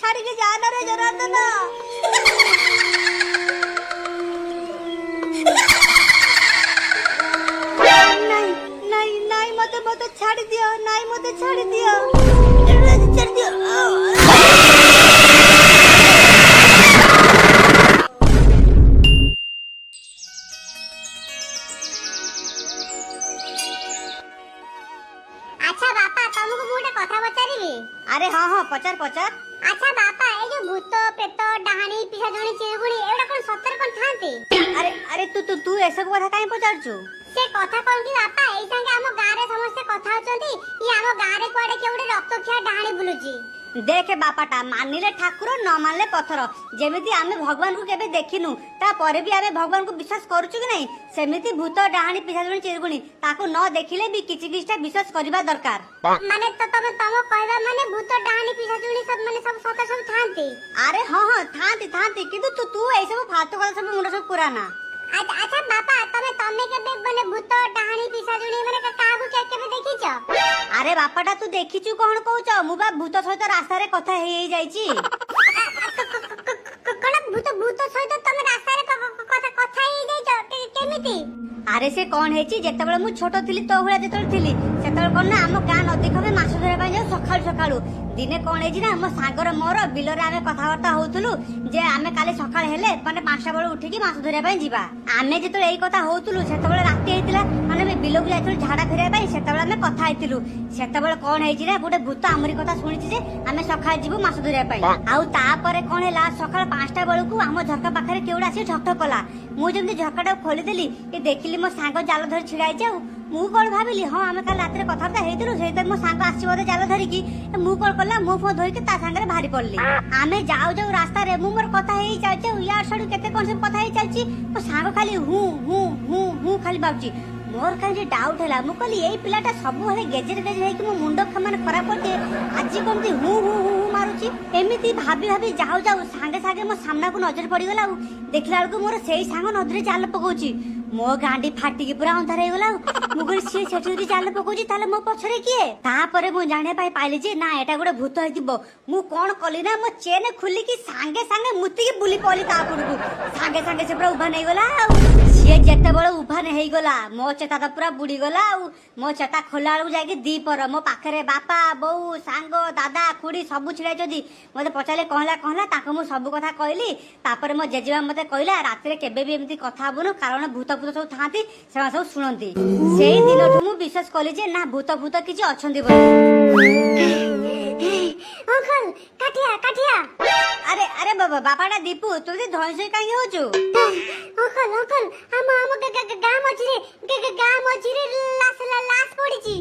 छाड़ी के जाना रे जनार्दन। नहीं नहीं नहीं मते मते छाड़ी दियो, नहीं मते छाड़ी दियो, छाड़ी दियो। अच्छा बापा तुमको मुझे कथा पचारिबी। अरे हाँ हाँ पचार पचार। अच्छा बापा ए जो भूत प्रेत डाहाणी पिशाचुणी चिरगुणी एवडा कोन सतर कोन थांती। अरे अरे तू तू तू ऐसा कथा काहे पचारछु? से कथा कोन की बापा एई संगे हम गारे समस्त कथा होचंती ई हम गारे कोडे केवडे रक्त खिया डाहाणी बुलुची। देखे बापाटा मानिले ठाकुर न मानले पत्थर। जेमिति आमे भगवान को केबे देखिनु ता परे भी आमे भगवान को विश्वास करूछु कि नहीं, सेमिति भूत डाहाणी पिशाचुणी चिरगुणी ताको न देखिले भी किछि किछटा विश्वास करिबा दरकार। माने तो तमे तमो कहबा माने भूत डाहाणी पिशाचुणी सब माने सब सतर सब थांती। अरे हां हां थांती थांती किंतु तू तू ऐ सब फालतू कथा सब मुंडा सब पुराना। अच्छा बापा तमे केबे माने भूत डाहाणी पिशाचुणी माने काहाकू केबे देखिଛ? अरे बापाटा तू देखिछु कोन कहउछ? मु बा भूत सहित रास्ता रे कथा हेई जाईची। कोन भूत भूत सहित तमे रास्ता रे कथा हेई जाईछ केमिति? अरे से कौन हेची जेतेबेले मु छोटो थिली तो हुला जेतेबेले थिली सेतेबेले कोन ना हम गां नदी खबे माछ धरे पय जाऊ सखाळु सखाळु दिने कोन हेची ना हम सागर मोर बिलरे आमे कथा वार्ता होउथुलु जे आमे काले सखाळ हेले माने 5टा बेले उठी की माछ धरे पय जीवा। आमे जेतेबेले एई कथा होउथुलु सेतेबेले राती हेतिला माने मे बिलो को जाइथुलु झाडा फेरिया पय सेतेबेले आमे कथा हेतिलु सेतेबेले कोन हेची ना गोटे भूत आमरी कथा सुनिची जे आमे सखाळ जीवु माछ धरे पय आउ ता परे कोन हेला सखाळ 5टा बेले को हम झरका पाखरे केउडा आसी ठक कला मु जेमति झरकाटा खोली देली ए देखिली मो सांग जाल धरि छिड़ाई जाऊ मु कोन भाबिली हां आमे काल रात रे कथा हेतिलु सेते मो सांग आसी बोदे जाल धरि की मु कोन कला मु फो धोई के ता संगे भारी पड़ली। आमे जाऊ जाऊ रास्ता रे मु मोर कथा हेई जाऊ यार सडू केते कोन से कथा हेई चालची मो सांग खाली हु हु हु हु खाली बाबची मोर खाली डाउट हैला मु कहली एई पिलाटा सब हले गेजर गेजर हे कि मो मुंडो माने खराब करते आजी कोनती हु हु हु मारुची एमिति भाबी भाबी जाऊ जाऊ संगे संगे मो सामना को नजर पड़ी गला देखला बेलको मोर सेई सांग नदरे जाल पकोची मो गांडी फाटी के पूरा अंधार हे गला मु गरी से छेछुरी जाल पकोची ताले मो पछरे किए तापरे मु जाने पाई पाइली जे ना एटा गोटे भूत हेतिबो मु कोन कली ना मो चेन खुली की संगे संगे मुती के बुली पली तापुरगु संगे संगे से पूरा उभा नै गला से जेते बळे उभा नै हेई गला मो चेता त पूरा बुडी गला मो चेता खोला आलु जाके दीपर मो पाखरे बापा बौ सांग दादा खुडी सब छिड़ाई जदी मते पचाले कहला ताको मु सब कथा कहली तापरे मो जेजेबा मते कहला रात रे केबे भी एमती कथा हबनु कारण भूत भूत सब थांती से सब सुनंती सेई दिन मु विश्वास कली जे ना भूत भूत किछि अछंती बोली। अंकल काटिया काटिया अरे अरे बाबा बापाडा दीपू तू जे धनसई काहे होचु? अंकल अंकल हम गाम मझिरे लाश पड़ीची।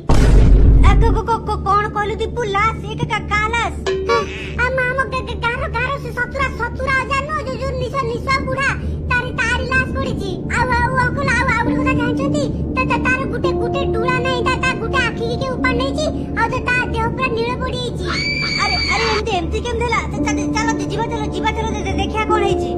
कोन कहलु दीपू लाश एक का लाश? हम गारो से सतुरा जानो जो निसा बुढ़ा तारी लाश पड़ीची आउ अंकल आउ कोना जानछंती तार गुटे डुला नै ता गुटे आखी के ऊपर नैची आ ता देह पूरा नीळ पड़ीची। अरे अरे एमती केम देला चलो जीवा चलो देखिया कोन हेची।